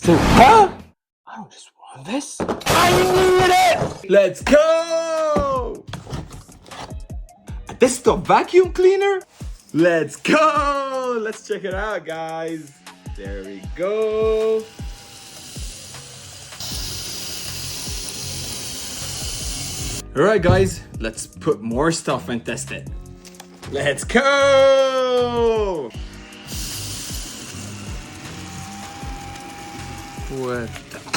2. Huh? I don't just want this. I need it! Let's go! This is the vacuum cleaner? Let's go! Let's check it out, guys. There we go. Alright, guys, let's put more stuff and test it. Let's go! What the